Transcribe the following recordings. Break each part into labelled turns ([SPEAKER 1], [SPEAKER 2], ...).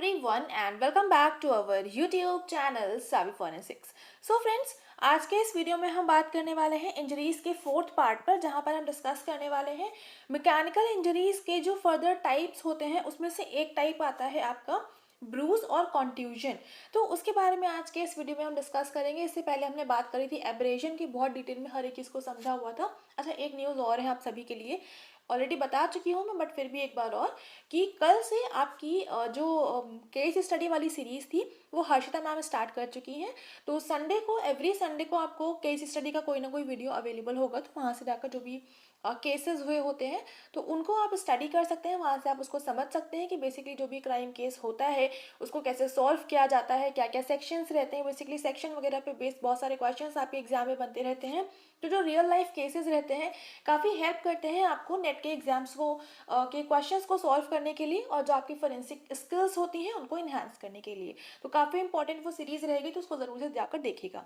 [SPEAKER 1] everyone and welcome back to our YouTube channel Savvy Forensics. So friends, आज के इस video में हम बात करने वाले हैं इंजरीज के फोर्थ पार्ट पर, जहां पर हम डिस्कस करने वाले हैं मैकेनिकल इंजरीज के जो फर्दर टाइप्स होते हैं उसमें से एक टाइप आता है आपका ब्रूज और कॉन्ट्यूजन। तो उसके बारे में आज के इस वीडियो में हम डिस्कस करेंगे। इससे पहले हमने बात करी थी एब्रेजन की, बहुत डिटेल में हर एक चीज़ को समझा हुआ था। अच्छा, एक न्यूज़ और है आप सभी के लिए, ऑलरेडी बता चुकी हूँ मैं बट फिर भी एक बार और, कि कल से आपकी जो केस स्टडी वाली सीरीज़ थी वो हर्षिता मैम स्टार्ट कर चुकी हैं। तो संडे को, एवरी संडे को आपको केस स्टडी का कोई ना कोई वीडियो अवेलेबल होगा, तो वहाँ से जाकर जो भी केसेस हुए होते हैं तो उनको आप स्टडी कर सकते हैं। वहाँ से आप उसको समझ सकते हैं कि बेसिकली जो भी क्राइम केस होता है उसको कैसे सॉल्व किया जाता है, क्या क्या सेक्शंस रहते हैं। बेसिकली सेक्शन वगैरह पे बेस्ड बहुत सारे क्वेश्चंस आपके एग्जाम में बनते रहते हैं। तो जो रियल लाइफ केसेस रहते हैं काफ़ी हेल्प करते हैं आपको नेट के एग्जाम्स को के क्वेश्चंस को सॉल्व करने के लिए, और जो आपकी फोरेंसिक स्किल्स होती हैं उनको इन्हांस करने के लिए। तो काफ़ी इंपॉर्टेंट वो सीरीज़ रहेगी, तो उसको ज़रूर से जाकर देखिएगा।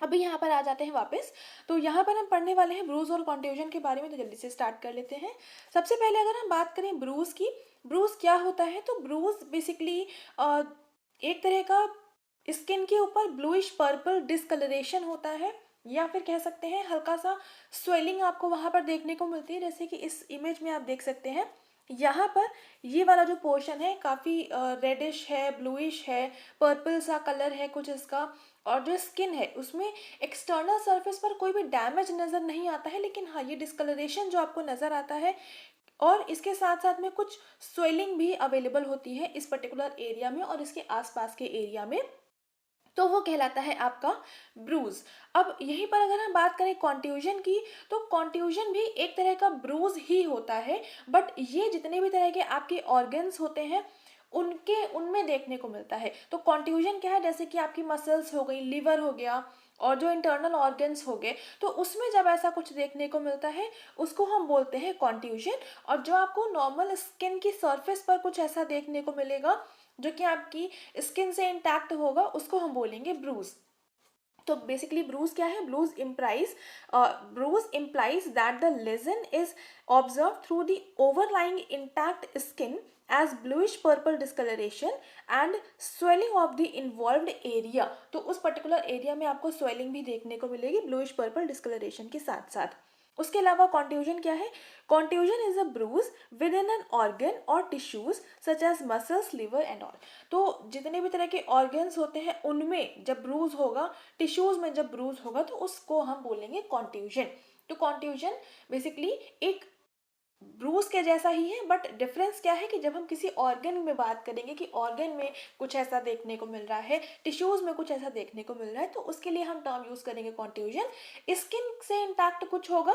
[SPEAKER 1] अभी यहाँ पर आ जाते हैं वापस। तो यहाँ पर हम पढ़ने वाले हैं ब्रूज और कॉन्ट्यूजन के बारे में, तो जल्दी से स्टार्ट कर लेते हैं। सबसे पहले अगर हम बात करें ब्रूज की, ब्रूज क्या होता है, तो ब्रूज बेसिकली एक तरह का स्किन के ऊपर ब्लूइश पर्पल डिस्कलरेशन होता है, या फिर कह सकते हैं हल्का सा स्वेलिंग आपको वहाँ पर देखने को मिलती है। जैसे कि इस इमेज में आप देख सकते हैं, यहाँ पर ये वाला जो पोर्शन है काफ़ी रेडिश है, ब्लूइश है, पर्पल सा कलर है कुछ इसका। और जो स्किन है उसमें एक्सटर्नल सरफेस पर कोई भी डैमेज नज़र नहीं आता है, लेकिन हाँ ये डिस्कलरेशन जो आपको नज़र आता है, और इसके साथ साथ में कुछ स्वेलिंग भी अवेलेबल होती है इस पर्टिकुलर एरिया में और इसके आसपास के एरिया में, तो वो कहलाता है आपका ब्रूज। अब यहीं पर अगर हम बात करें कॉन्ट्यूजन की, तो कॉन्ट्यूजन भी एक तरह का ब्रूज ही होता है, बट ये जितने भी तरह के आपके ऑर्गन्स होते हैं उनमें देखने को मिलता है। तो कॉन्ट्यूजन क्या है, जैसे कि आपकी मसल्स हो गई, लिवर हो गया, और जो इंटरनल ऑर्गन्स हो गए, तो उसमें जब ऐसा कुछ देखने को मिलता है उसको हम बोलते हैं कॉन्ट्यूजन। और जो आपको नॉर्मल स्किन की सरफेस पर कुछ ऐसा देखने को मिलेगा जो कि आपकी स्किन से इंटैक्ट होगा, उसको हम बोलेंगे ब्रूज। तो बेसिकली ब्रूज क्या है, bruise implies that the lesion is observe through the overlying intact skin as bluish purple discolouration and swelling of the involved area. तो उस पर्टिकुलर एरिया में आपको स्वेलिंग भी देखने को मिलेगी ब्लूइश पर्पल डिस्कलरेशन के साथ साथ। उसके अलावा कॉन्ट्यूजन क्या है, contusion is a bruise within an organ और tissues such as muscles, liver and all. तो जितने भी तरह के ऑर्गन्स होते हैं उनमें जब ब्रूज होगा, टिश्यूज में जब ब्रूज होगा, तो उसको हम बोलेंगे कॉन्ट्यूजन। तो कॉन्ट्यूजन बेसिकली एक ब्रूज के जैसा ही है, बट डिफरेंस क्या है कि जब हम किसी ऑर्गन में बात करेंगे कि ऑर्गन में कुछ ऐसा देखने को मिल रहा है, टिश्यूज में कुछ ऐसा देखने को मिल रहा है, तो उसके लिए हम टर्म यूज करेंगे कॉन्ट्यूजन। स्किन से इंटैक्ट कुछ होगा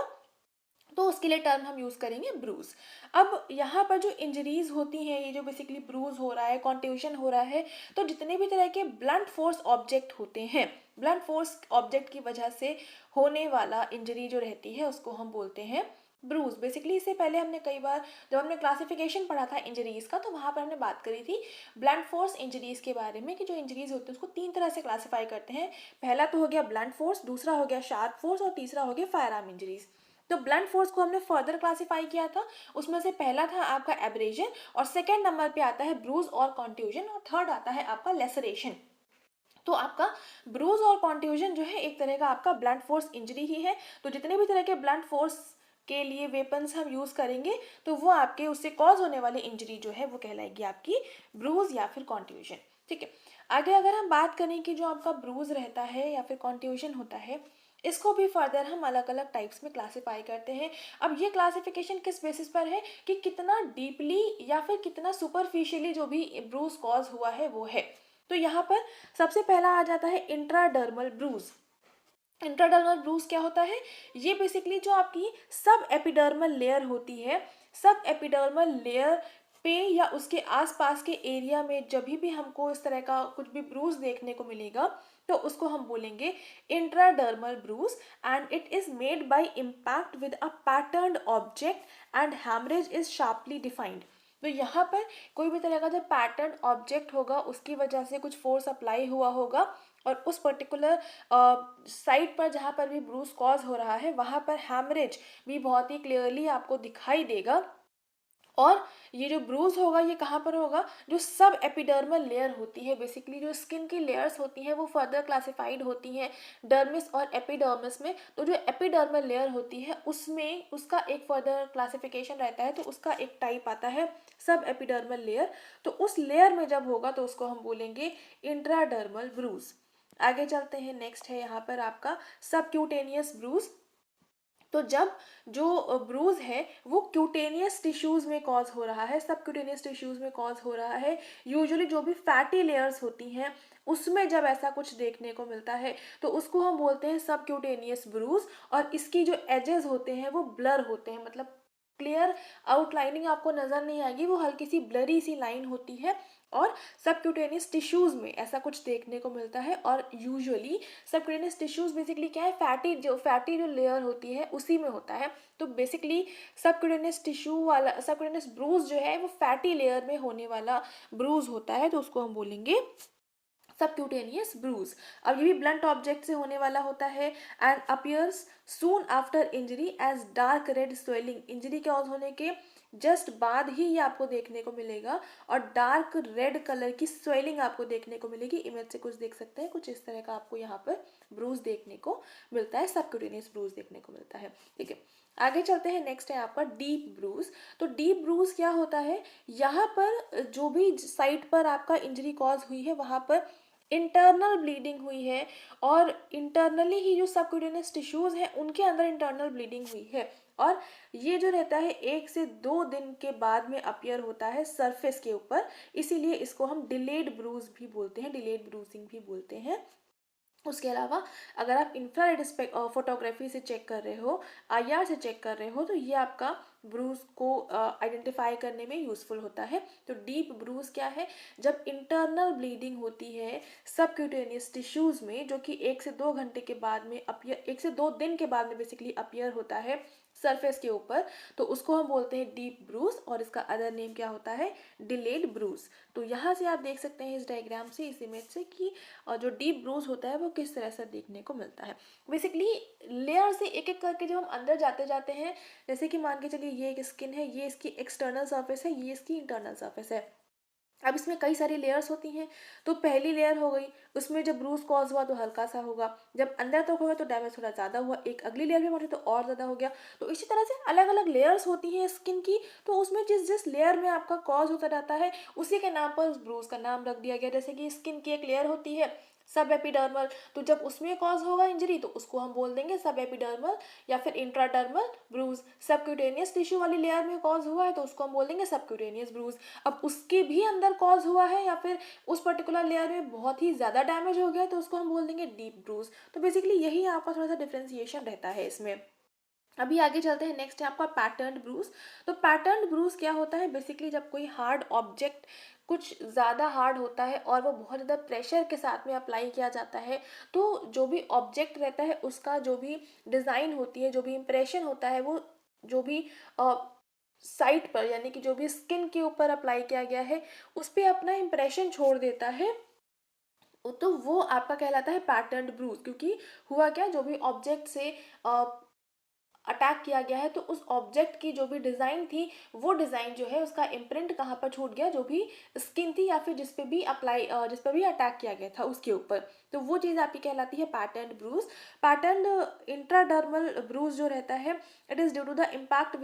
[SPEAKER 1] तो उसके लिए टर्म हम यूज करेंगे ब्रूज। अब यहाँ पर जो इंजरीज होती हैं, ये जो बेसिकली ब्रूज हो रहा है, कॉन्ट्यूशन हो रहा है, तो जितने भी तरह के ब्लंट फोर्स ऑब्जेक्ट होते हैं, ब्लंट फोर्स ऑब्जेक्ट की वजह से होने वाला इंजरी जो रहती है उसको हम बोलते हैं ब्रूज। बेसिकली इससे पहले हमने कई बार जब हमने क्लासिफिकेशन पढ़ा था इंजरीज का, तो वहाँ पर हमने बात करी थी ब्लंट फोर्स इंजरीज के बारे में, कि जो इंजरीज होती है उसको तीन तरह से क्लासीफाई करते हैं। पहला तो हो गया ब्लंट फोर्स, दूसरा हो गया शार्प फोर्स, और तीसरा हो गया फायर आर्म इंजरीज। तो ब्लंट फोर्स को हमने फर्दर क्लासीफाई किया था, उसमें से पहला था आपका एब्रेजन, और सेकेंड नंबर पे आता है ब्रूज और कॉन्ट्यूजन, और थर्ड आता है आपका लेसरेशन। तो आपका ब्रूज और कॉन्ट्यूजन जो है एक तरह का आपका ब्लंट फोर्स इंजरी ही है। तो जितने भी तरह के ब्लंट फोर्स के लिए वेपन्स हम यूज करेंगे तो वो आपके उससे कॉज होने वाली इंजरी जो है वो कहलाएगी आपकी ब्रूज या फिर कॉन्ट्यूजन। ठीक है, आगे अगर हम बात करें कि जो आपका ब्रूज रहता है या फिर कॉन्ट्यूजन होता है, इसको भी फर्दर हम अलग अलग टाइप्स में क्लासीफाई करते हैं। अब ये क्लासिफिकेशन किस बेसिस पर है कि कितना डीपली या फिर कितना सुपरफिशियली जो भी ब्रूज कॉज हुआ है वो है। तो यहाँ पर सबसे पहला आ जाता है इंट्राडर्मल ब्रूज। इंट्राडर्मल ब्रूज क्या होता है, ये बेसिकली जो आपकी सब एपिडर्मल लेयर होती है, सब एपिडर्मल लेयर पे या उसके आसपास के एरिया में जब भी हमको इस तरह का कुछ भी ब्रूज देखने को मिलेगा तो उसको हम बोलेंगे intradermal bruise, and it is made by impact with a patterned object and haemorrhage is sharply defined. तो यहाँ पर कोई भी तरह का जब पैटर्न ऑब्जेक्ट होगा उसकी वजह से कुछ फोर्स अप्लाई हुआ होगा, और उस पर्टिकुलर साइट पर जहाँ पर भी ब्रूज कॉज हो रहा है वहाँ पर हैमरेज भी बहुत ही क्लियरली आपको दिखाई देगा, और ये जो ब्रूज होगा ये कहाँ पर होगा, जो सब एपिडर्मल लेयर होती है, बेसिकली जो स्किन की लेयर्स होती हैं वो फर्दर क्लासिफाइड होती हैं डर्मिस और एपिडर्मिस में। तो जो एपिडर्मल लेयर होती है उसमें उसका एक फर्दर क्लासिफिकेशन रहता है, तो उसका एक टाइप आता है सब एपिडर्मल लेयर। तो उस लेयर में जब होगा तो उसको हम बोलेंगे इंट्राडर्मल ब्रूज। आगे चलते हैं, नेक्स्ट है यहाँ पर आपका सबक्यूटेनियस ब्रूज। तो जब जो ब्रूज है वो क्यूटेनियस टिश्यूज में कॉज हो रहा है, सब क्यूटेनियस टिश्यूज में कॉज हो रहा है, यूजुअली जो भी फैटी लेयर्स होती हैं उसमें जब ऐसा कुछ देखने को मिलता है तो उसको हम बोलते हैं सब क्यूटेनियस ब्रूज। और इसकी जो एजेस होते हैं वो ब्लर होते हैं, मतलब क्लियर आउटलाइनिंग आपको नजर नहीं आएगी, वो हल्की सी ब्लरी सी लाइन होती है। और सबक्यूटेनियस टिश्यूज में ऐसा कुछ देखने को मिलता है। और यूजुअली सबक्यूटेनियस टिश्यूज बेसिकली क्या है, फैटी जो लेयर होती है उसी में होता है। तो बेसिकली सबक्यूटेनियस टिश्यू वाला सबक्यूटेनियस ब्रूज जो है वो फैटी लेयर में होने वाला ब्रूज होता है, तो उसको हम बोलेंगे सबक्यूटेनियस ब्रूज। अब ये भी ब्लंट ऑब्जेक्ट से होने वाला होता है and appears soon after injury as dark red swelling. Injury के होने के जस्ट बाद ही ये आपको देखने को मिलेगा और डार्क रेड कलर की स्वेलिंग आपको देखने को मिलेगी। इमेज से कुछ देख सकते हैं, कुछ इस तरह का आपको यहाँ पर ब्रूज देखने को मिलता है, सबक्यूटेनियस ब्रूज देखने को मिलता है। ठीक है, आगे चलते हैं, नेक्स्ट है आपका डीप ब्रूज। तो डीप ब्रूज क्या होता है, यहाँ पर जो भी साइट पर आपका इंजरी कॉज हुई है वहाँ पर इंटरनल ब्लीडिंग हुई है और इंटरनली ही जो सबक्यूटेनियस टिश्यूज हैं उनके अंदर इंटरनल ब्लीडिंग हुई है। और ये जो रहता है 1 से 2 दिन के बाद में अपीयर होता है सरफेस के ऊपर, इसीलिए इसको हम डिलेड ब्रूज भी बोलते हैं, डिलेड ब्रूजिंग भी बोलते हैं। उसके अलावा अगर आप इंफ्रारेड फोटोग्राफी से चेक कर रहे हो, आईआर से चेक कर रहे हो, तो ये आपका ब्रूज को आइडेंटिफाई करने में यूजफुल होता है। तो डीप ब्रूज क्या है, जब इंटरनल ब्लीडिंग होती है सबक्यूटेनियस टिश्यूज में, जो कि 1 से 2 घंटे के बाद में अपीयर 1 से 2 दिन के बाद में बेसिकली अपीयर होता है सरफेस के ऊपर, तो उसको हम बोलते हैं डीप ब्रूज। और इसका अदर नेम क्या होता है, डिलेड ब्रूज। तो यहाँ से आप देख सकते हैं इस डायग्राम से, इस इमेज से, कि जो डीप ब्रूज होता है वो किस तरह से देखने को मिलता है। बेसिकली लेयर से एक एक करके जब हम अंदर जाते जाते हैं, जैसे कि मान के चलिए ये एक स्किन है, ये इसकी एक्सटर्नल सरफेस है, ये इसकी इंटरनल सरफेस है। अब इसमें कई सारी लेयर्स होती हैं, तो पहली लेयर हो गई, उसमें जब ब्रूज कॉज हुआ तो हल्का सा होगा, जब अंदर तक होगा तो डैमेज थोड़ा ज़्यादा हुआ, एक अगली लेयर में पहुंचे तो और ज़्यादा हो गया। तो इसी तरह से अलग अलग लेयर्स होती हैं स्किन की, तो उसमें जिस जिस लेयर में आपका कॉज होता जाता है उसी के नाम पर उस ब्रूज का नाम रख दिया गया। जैसे कि स्किन की एक लेयर होती है सब एपिडर्मल, तो जब उसमें कॉज होगा इंजरी तो उसको हम बोल देंगे सब एपिडर्मल या फिर इंट्राडर्मल ब्रूज। सबक्यूटेनियस टिश्यू वाली लेयर में कॉज हुआ है तो उसको हम बोल देंगे सबक्यूटेनियस ब्रूज। अब उसके भी अंदर कॉज हुआ है या फिर उस पर्टिकुलर लेयर में बहुत ही ज़्यादा डैमेज हो गया है तो उसको हम बोल देंगे डीप ब्रूज। तो बेसिकली यही आपका थोड़ा सा डिफ्रेंसिएशन रहता है इसमें। अभी आगे चलते हैं, नेक्स्ट है आपका पैटर्न ब्रूज। तो पैटर्न ब्रूज क्या होता है, बेसिकली जब कोई हार्ड ऑब्जेक्ट कुछ ज़्यादा हार्ड होता है और वो बहुत ज़्यादा प्रेशर के साथ में अप्लाई किया जाता है, तो जो भी ऑब्जेक्ट रहता है उसका जो भी डिज़ाइन होती है, जो भी इम्प्रेशन होता है, वो जो भी साइट पर यानी कि जो भी स्किन के ऊपर अप्लाई किया गया है उस पर अपना इम्प्रेशन छोड़ देता है, तो वो आपका कहलाता है पैटर्न ब्रूज। क्योंकि हुआ क्या, जो भी ऑब्जेक्ट से अटैक किया गया है तो उस ऑब्जेक्ट की जो भी डिज़ाइन थी वो डिज़ाइन जो है उसका इम्प्रिंट कहाँ पर छूट गया, जो भी स्किन थी या फिर जिस पे भी अटैक किया गया था उसके ऊपर, तो वो चीज़ आपकी कहलाती है pattern bruise. Pattern intradermal bruise जो रहता है, it is due to the impact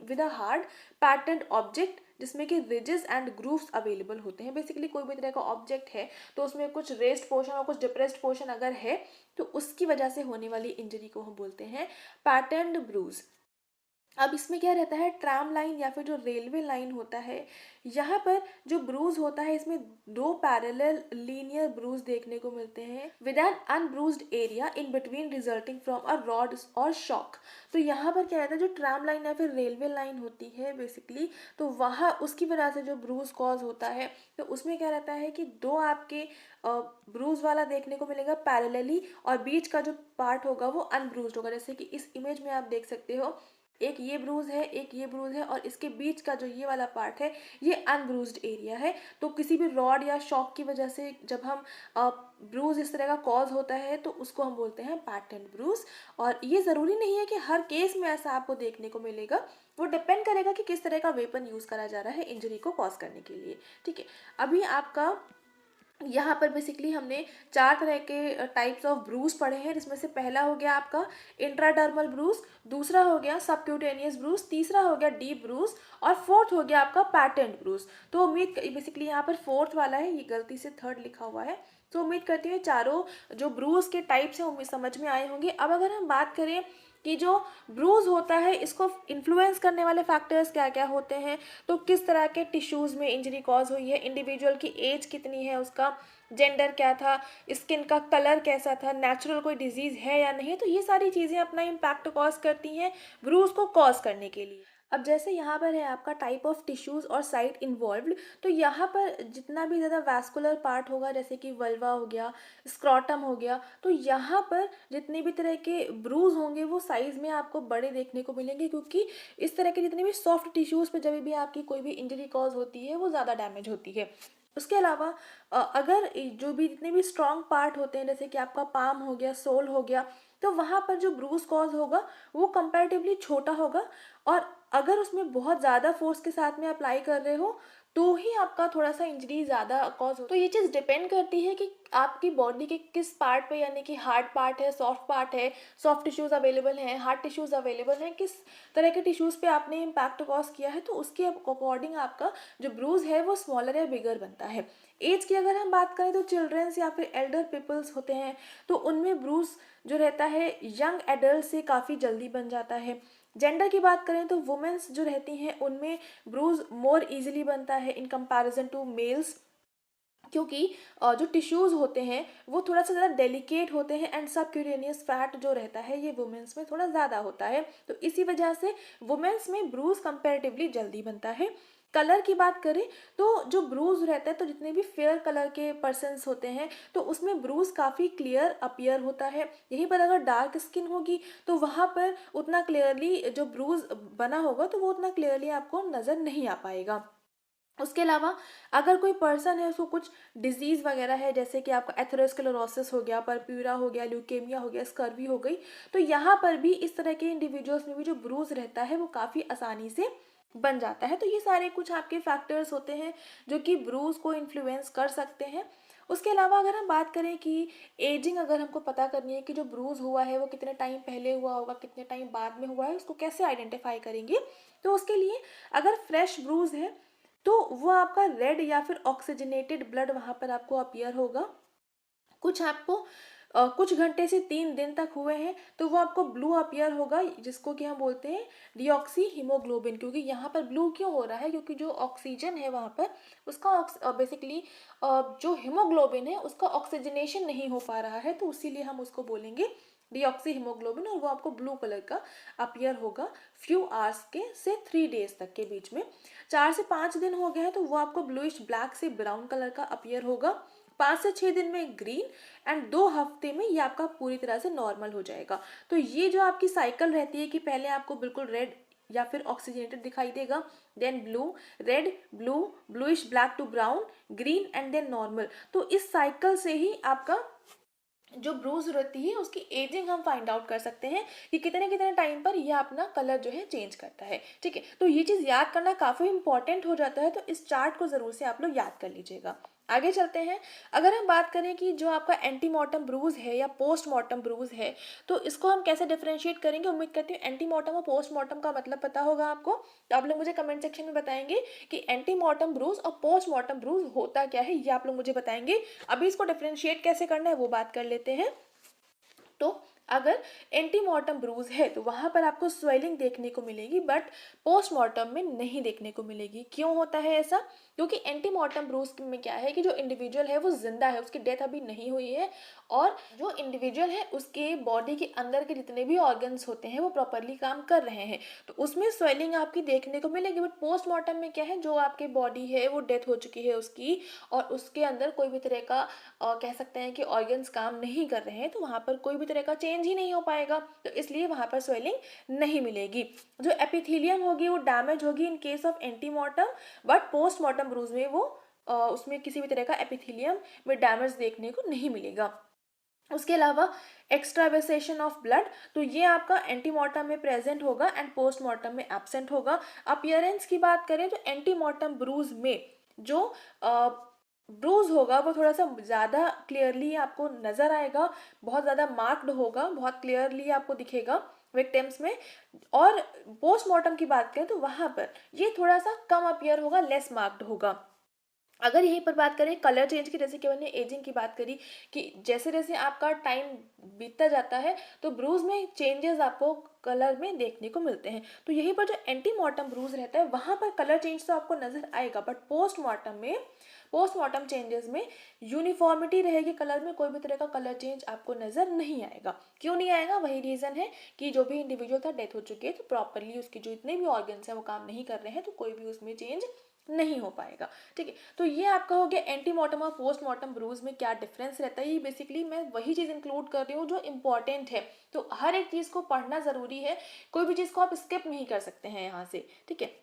[SPEAKER 1] with a hard pattern object जिसमें कि रिजेस एंड ग्रूव्स अवेलेबल होते हैं। बेसिकली कोई भी तरह का ऑब्जेक्ट है तो उसमें कुछ रेस्ड पोर्शन और कुछ डिप्रेस्ड पोर्शन अगर है तो उसकी वजह से होने वाली इंजरी को हम बोलते हैं पैटर्न ब्रूज। अब इसमें क्या रहता है, ट्राम लाइन या फिर जो रेलवे लाइन होता है, यहाँ पर जो ब्रूज होता है इसमें 2 पैरेलल लीनियर ब्रूज देखने को मिलते हैं with an unbruised area in between resulting from a rod और शॉक। तो यहाँ पर क्या रहता है, जो ट्राम लाइन या फिर रेलवे लाइन होती है बेसिकली, तो वहाँ उसकी वजह से जो ब्रूज कॉज होता है तो उसमें क्या रहता है कि 2 आपके ब्रूज वाला देखने को मिलेगा पैरेलली और बीच का जो पार्ट होगा वो अनब्रूज्ड होगा। जैसे कि इस इमेज में आप देख सकते हो एक ये ब्रूज है, एक ये ब्रूज है, और इसके बीच का जो ये वाला पार्ट है ये अनब्रूज्ड एरिया है। तो किसी भी रॉड या शॉक की वजह से जब हम ब्रूज इस तरह का कॉज होता है तो उसको हम बोलते हैं पैटेंट ब्रूज। और ये ज़रूरी नहीं है कि हर केस में ऐसा आपको देखने को मिलेगा, वो डिपेंड करेगा कि किस तरह का वेपन यूज़ करा जा रहा है इंजरी को कॉज करने के लिए। ठीक है, अभी आपका यहाँ पर बेसिकली हमने 4 तरह के टाइप्स ऑफ ब्रूज पढ़े हैं, जिसमें से पहला हो गया आपका इंट्राडर्मल ब्रूज, दूसरा हो गया सबक्यूटेनियस ब्रूज, तीसरा हो गया डीप ब्रूज, और फोर्थ हो गया आपका पैटेंट ब्रूज। तो उम्मीद बेसिकली यहाँ पर फोर्थ वाला है, ये गलती से थर्ड लिखा हुआ है। तो उम्मीद करती हूँ चारों जो ब्रूज के टाइप्स हैं उम्मीद समझ में आए होंगे। अब अगर हम बात करें कि जो ब्रूज होता है इसको इन्फ्लुएंस करने वाले फैक्टर्स क्या क्या होते हैं, तो किस तरह के टिश्यूज़ में इंजरी कॉज हुई है, इंडिविजुअल की एज कितनी है, उसका जेंडर क्या था, स्किन का कलर कैसा था, नेचुरल कोई डिजीज़ है या नहीं, तो ये सारी चीज़ें अपना इम्पैक्ट कॉज करती हैं ब्रूज को कॉज करने के लिए। अब जैसे यहाँ पर है आपका टाइप ऑफ टिश्यूज़ और साइट इन्वॉल्व्ड, तो यहाँ पर जितना भी ज़्यादा वैस्कुलर पार्ट होगा, जैसे कि वल्वा हो गया, स्क्रॉटम हो गया, तो यहाँ पर जितने भी तरह के ब्रूज होंगे वो साइज़ में आपको बड़े देखने को मिलेंगे, क्योंकि इस तरह के जितने भी सॉफ्ट टिश्यूज़ पे जब भी आपकी कोई भी इंजरी कॉज होती है वो ज़्यादा डैमेज होती है। उसके अलावा अगर जो भी जितने भी स्ट्रॉन्ग पार्ट होते हैं, जैसे कि आपका पाम हो गया, सोल हो गया, तो वहाँ पर जो ब्रूज कॉज होगा वो कंपैरेटिवली छोटा होगा। और अगर उसमें बहुत ज़्यादा फोर्स के साथ में अप्लाई कर रहे हो तो ही आपका थोड़ा सा इंजरी ज़्यादा कॉज हो। तो ये चीज़ डिपेंड करती है कि आपकी बॉडी के किस पार्ट पे, यानी कि हार्ड पार्ट है, सॉफ्ट पार्ट है, सॉफ्ट टिश्यूज़ अवेलेबल हैं, हार्ड टिश्यूज़ अवेलेबल हैं, किस तरह के टिश्यूज़ पे आपने इम्पैक्ट कॉज किया है, तो उसके अकॉर्डिंग आपका जो ब्रूज है वो स्मॉलर या बिगर बनता है। एज की अगर हम बात करें तो चिल्ड्रंस या फिर एल्डर पीपल्स होते हैं, तो उनमें ब्रूज जो रहता है यंग एडल्ट से काफ़ी जल्दी बन जाता है। जेंडर की बात करें तो वुमेन्स जो रहती हैं उनमें ब्रूज मोर इजीली बनता है इन कंपैरिजन टू मेल्स, क्योंकि जो टिश्यूज़ होते हैं वो थोड़ा सा ज़्यादा डेलिकेट होते हैं, एंड सबक्यूटेनियस फैट जो रहता है ये वुमेन्स में थोड़ा ज़्यादा होता है, तो इसी वजह से वुमेन्स में ब्रूज कंपैरेटिवली जल्दी बनता है। कलर की बात करें तो जो ब्रूज रहता है, तो जितने भी फेयर कलर के पर्सन्स होते हैं तो उसमें ब्रूज काफ़ी क्लियर अपीयर होता है। यहीं पर अगर डार्क स्किन होगी तो वहाँ पर उतना क्लियरली जो ब्रूज बना होगा तो वो उतना क्लियरली आपको नज़र नहीं आ पाएगा। उसके अलावा अगर कोई पर्सन है उसको कुछ डिजीज़ वगैरह है, जैसे कि आपका एथेरोस्क्लेरोसिस हो गया, परप्यूरा हो गया, ल्यूकेमिया हो गया, स्कर्वी हो गई, तो यहाँ पर भी इस तरह के इंडिविजुअल्स में भी जो ब्रूज रहता है वो काफ़ी आसानी से बन जाता है। तो ये सारे कुछ आपके फैक्टर्स होते हैं जो कि ब्रूज को इन्फ्लुएंस कर सकते हैं। उसके अलावा अगर हम बात करें कि एजिंग अगर हमको पता करनी है कि जो ब्रूज हुआ है वो कितने टाइम पहले हुआ होगा, कितने टाइम बाद में हुआ है, उसको कैसे आइडेंटिफाई करेंगे, तो उसके लिए अगर फ्रेश ब्रूज है तो वो आपका रेड या फिर ऑक्सीजनेटेड ब्लड वहाँ पर आपको अपीयर होगा। कुछ आपको कुछ घंटे से 3 दिन तक हुए हैं तो वो आपको ब्लू अपीयर होगा, जिसको कि हम बोलते हैं डिऑक्सी हीमोग्लोबिन। क्योंकि यहाँ पर ब्लू क्यों हो रहा है, क्योंकि जो ऑक्सीजन है वहाँ पर उसका बेसिकली जो हीमोग्लोबिन है उसका ऑक्सीजनेशन नहीं हो पा रहा है, तो इसीलिए हम उसको बोलेंगे डिऑक्सी हीमोग्लोबिन, और वो आपको ब्लू कलर का अपीयर होगा फ्यू आवर्स के से 3 डेज तक के बीच में। 4 से 5 दिन हो गए हैं तो वो आपको ब्लूइश ब्लैक से ब्राउन कलर का अपीयर होगा। 5 से 6 दिन में ग्रीन, एंड 2 हफ्ते में ये आपका पूरी तरह से नॉर्मल हो जाएगा। तो ये जो आपकी साइकिल रहती है कि पहले आपको बिल्कुल रेड या फिर ऑक्सीजनेटेड दिखाई देगा, then blue, red, blue, bluish black to brown, green, and then normal. तो इस साइकिल से ही आपका जो ब्रूज रहती है उसकी एजिंग हम फाइंड आउट कर सकते हैं कि कितने कितने टाइम पर यह अपना कलर जो है चेंज करता है। ठीक है, तो ये चीज़ याद करना काफ़ी इंपॉर्टेंट हो जाता है, तो इस चार्ट को ज़रूर से आप लोग याद कर लीजिएगा। आगे चलते हैं। अगर हम बात करें कि जो आपका एंटीमॉर्टम ब्रूज है या पोस्टमॉर्टम ब्रूज है तो इसको हम कैसे डिफरेंशिएट करेंगे। उम्मीद करती हूँ एंटीमॉर्टम और पोस्टमॉर्टम का मतलब पता होगा आपको, तो आप लोग मुझे कमेंट सेक्शन में बताएंगे कि एंटीमॉर्टम ब्रूज और पोस्टमॉर्टम ब्रूज होता क्या है, ये आप लोग मुझे बताएंगे। अभी इसको डिफरेंशिएट कैसे करना है वो बात कर लेते हैं। तो अगर एंटीमॉर्टम ब्रूज है तो वहाँ पर आपको स्वेलिंग देखने को मिलेगी, बट पोस्टमॉर्टम में नहीं देखने को मिलेगी। क्यों होता है ऐसा, क्योंकि एंटीमॉर्टम ब्रूज में क्या है कि जो इंडिविजुअल है वो जिंदा है, उसकी डेथ अभी नहीं हुई है, और जो इंडिविजुअल है उसके बॉडी के अंदर के जितने भी ऑर्गन्स होते हैं वो प्रॉपरली काम कर रहे हैं, तो उसमें स्वेलिंग आपकी देखने को मिलेगी। बट पोस्टमॉर्टम में क्या है, जो आपके बॉडी है वो डेथ हो चुकी है उसकी, और उसके अंदर कोई भी तरह का कह सकते हैं कि ऑर्गन्स काम नहीं कर रहे हैं, तो वहाँ पर कोई भी तरह का चेंज चेंज ही नहीं हो पाएगा, तो इसलिए वहाँ पर स्वेलिंग नहीं मिलेगी। जो एपिथेलियम होगी वो डैमेज होगी in case of antemortem, but postmortem bruise में वो उसमें किसी भी तरह का एपिथेलियम में डैमेज देखने को नहीं मिलेगा। उसके अलावा एक्स्ट्रावेसेशन ऑफ ब्लड, तो ये आपका एंटीमॉर्टम में प्रेजेंट होगा एंड पोस्टमॉर्टम में एब्सेंट होगा। अपीयरेंस की बात करें तो एंटीमॉर्टम ब्रूज में जो ब्रूज होगा वो थोड़ा सा ज़्यादा क्लियरली आपको नज़र आएगा, बहुत ज़्यादा मार्क्ड होगा, बहुत क्लियरली आपको दिखेगा विक्टिम्स में। और पोस्टमॉर्टम की बात करें तो वहाँ पर ये थोड़ा सा कम अपीयर होगा, लेस मार्क्ड होगा। अगर यहीं पर बात करें कलर चेंज की, जैसे कि मैंने एजिंग की बात करी कि जैसे जैसे आपका टाइम बीतता जाता है तो ब्रूज में चेंजेस आपको कलर में देखने को मिलते हैं। तो यहीं पर जो एंटीमॉर्टम ब्रूज रहता है वहाँ पर कलर चेंज तो आपको नजर आएगा, बट पोस्टमॉर्टम चेंजेस में यूनिफॉर्मिटी रहेगी कलर में, कोई भी तरह का कलर चेंज आपको नजर नहीं आएगा। क्यों नहीं आएगा? वही रीजन है कि जो भी इंडिविजुअल था डेथ हो चुकी है, तो प्रॉपरली उसकी जो इतने भी ऑर्गन्स हैं वो काम नहीं कर रहे हैं, तो कोई भी उसमें चेंज नहीं हो पाएगा। ठीक है, तो ये आपका हो गया एंटीमॉर्टम और पोस्टमॉर्टम ब्रूज में क्या डिफरेंस रहता है। ये बेसिकली मैं वही चीज़ इंक्लूड कर रही हूँ जो इम्पॉर्टेंट है, तो हर एक चीज़ को पढ़ना ज़रूरी है, कोई भी चीज़ को आप स्किप नहीं कर सकते हैं यहाँ से। ठीक है,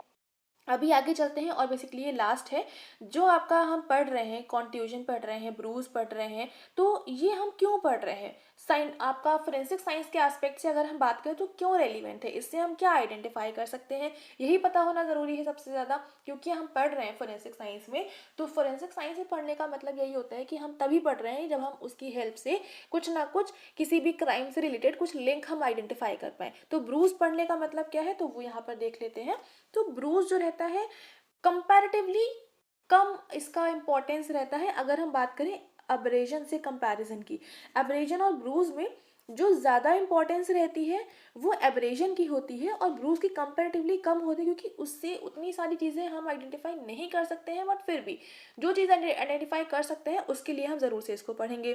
[SPEAKER 1] अभी आगे चलते हैं और बेसिकली ये लास्ट है जो आपका हम पढ़ रहे हैं, कॉन्ट्यूजन पढ़ रहे हैं, ब्रूज पढ़ रहे हैं, तो ये हम क्यों पढ़ रहे हैं। आपका फोरेंसिक साइंस के एस्पेक्ट से अगर हम बात करें तो क्यों रेलिवेंट है, इससे हम क्या आइडेंटिफाई कर सकते हैं, यही पता होना ज़रूरी है सबसे ज़्यादा। क्योंकि हम पढ़ रहे हैं फोरेंसिक साइंस में, तो फोरेंसिक साइंस में पढ़ने का मतलब यही होता है कि हम तभी पढ़ रहे हैं जब हम उसकी हेल्प से कुछ ना कुछ किसी भी क्राइम से रिलेटेड कुछ लिंक हम आइडेंटिफाई कर पाएँ। तो ब्रूज पढ़ने का मतलब क्या है, तो वो यहाँ पर देख लेते हैं। तो ब्रूज जो रहता है कंपैरेटिवली कम इसका इम्पोर्टेंस रहता है अगर हम बात करें अब्रेजन से कंपैरिजन की। अब्रेजन और ब्रूज में जो ज़्यादा इम्पोर्टेंस रहती है वो एब्रेजन की होती है और ब्रूज की कंपैरेटिवली कम होती है, क्योंकि उससे उतनी सारी चीज़ें हम आइडेंटिफाई नहीं कर सकते हैं, बट फिर भी जो चीज़ आइडेंटिफाई कर सकते हैं उसके लिए हम ज़रूर से इसको पढ़ेंगे।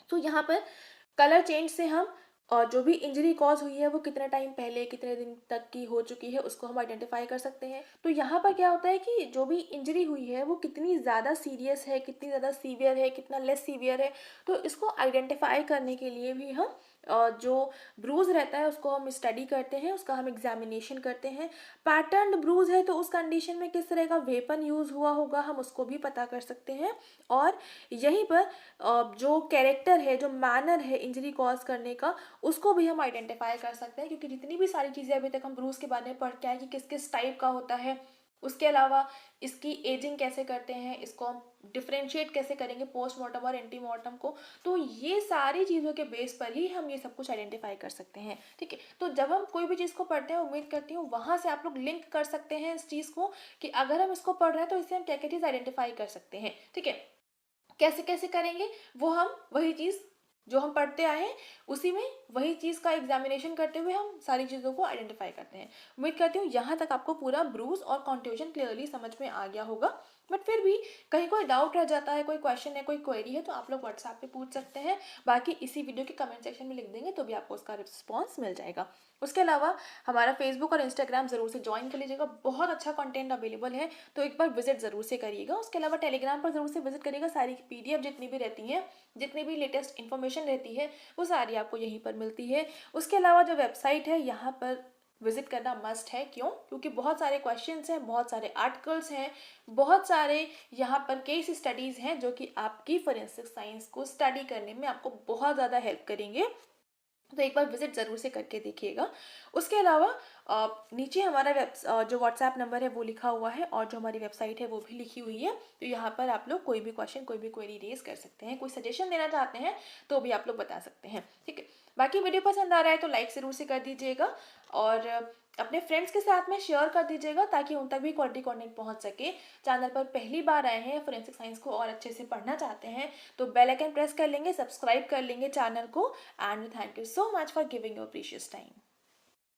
[SPEAKER 1] तो यहाँ पर कलर चेंज से हम और जो भी इंजरी कॉज हुई है वो कितने टाइम पहले कितने दिन तक की हो चुकी है उसको हम आइडेंटिफाई कर सकते हैं। तो यहाँ पर क्या होता है कि जो भी इंजरी हुई है वो कितनी ज़्यादा सीरियस है, कितनी ज़्यादा सीवियर है, कितना लेस सीवियर है, तो इसको आइडेंटिफाई करने के लिए भी हम जो ब्रूज रहता है उसको हम स्टडी करते हैं, उसका हम एग्जामिनेशन करते हैं। पैटर्न ब्रूज है तो उस कंडीशन में किस तरह का वेपन यूज़ हुआ होगा हम उसको भी पता कर सकते हैं। और यहीं पर जो कैरेक्टर है, जो मैनर है इंजरी कॉज करने का, उसको भी हम आइडेंटिफाई कर सकते हैं। क्योंकि जितनी भी सारी चीज़ें अभी तक हम ब्रूज के बारे में पढ़ के आए कि किस किस टाइप का होता है, उसके अलावा इसकी एजिंग कैसे करते हैं, इसको हम डिफ्रेंशिएट कैसे करेंगे पोस्टमॉर्टम और एंटीमॉर्टम को, तो ये सारी चीज़ों के बेस पर ही हम ये सब कुछ आइडेंटिफाई कर सकते हैं। ठीक है, तो जब हम कोई भी चीज़ को पढ़ते हैं उम्मीद करती हूँ वहाँ से आप लोग लिंक कर सकते हैं इस चीज़ को कि अगर हम इसको पढ़ रहे हैं तो इससे हम क्या क्या चीज़ आइडेंटिफाई कर सकते हैं। ठीक है, कैसे कैसे करेंगे वो हम वही चीज़ जो हम पढ़ते आए हैं उसी में वही चीज़ का एग्जामिनेशन करते हुए हम सारी चीज़ों को आइडेंटिफाई करते हैं। उम्मीद करती हूँ यहाँ तक आपको पूरा ब्रूज और कॉन्ट्यूजन क्लियरली समझ में आ गया होगा। बट फिर भी कहीं कोई डाउट रह जाता है, कोई क्वेश्चन है, कोई क्वेरी है, तो आप लोग व्हाट्सएप पे पूछ सकते हैं। बाकी इसी वीडियो के कमेंट सेक्शन में लिख देंगे तो भी आपको उसका रिस्पॉन्स मिल जाएगा। उसके अलावा हमारा फेसबुक और इंस्टाग्राम ज़रूर से ज्वाइन कर लीजिएगा, बहुत अच्छा कंटेंट अवेलेबल है, तो एक बार विजिट ज़रूर से करिएगा। उसके अलावा टेलीग्राम पर ज़रूर से विजिट करिएगा, सारी PDF जितनी भी रहती हैं, जितनी भी लेटेस्ट इन्फॉर्मेशन रहती है वो सारी आपको यहीं पर मिलती है। उसके अलावा जो वेबसाइट है यहाँ पर विजिट करना मस्ट है। क्यों? क्योंकि बहुत सारे क्वेश्चंस हैं, बहुत सारे आर्टिकल्स हैं, बहुत सारे यहाँ पर केस स्टडीज़ हैं जो कि आपकी फोरेंसिक साइंस को स्टडी करने में आपको बहुत ज़्यादा हेल्प करेंगे, तो एक बार विजिट ज़रूर से करके देखिएगा। उसके अलावा नीचे हमारा जो व्हाट्सएप नंबर है वो लिखा हुआ है और जो हमारी वेबसाइट है वो भी लिखी हुई है, तो यहाँ पर आप लोग कोई भी क्वेश्चन, कोई भी क्वेरी रेज कर सकते हैं, कोई सजेशन देना चाहते हैं तो भी आप लोग बता सकते हैं। ठीक है, बाकी वीडियो पसंद आ रहा है तो लाइक ज़रूर से कर दीजिएगा और अपने फ्रेंड्स के साथ में शेयर कर दीजिएगा ताकि उन तक भी क्वालिटी कंटेंट पहुंच सके। चैनल पर पहली बार आए हैं, फोरेंसिक साइंस को और अच्छे से पढ़ना चाहते हैं तो बेल आइकन प्रेस कर लेंगे, सब्सक्राइब कर लेंगे चैनल को। And thank you so much for giving your precious time.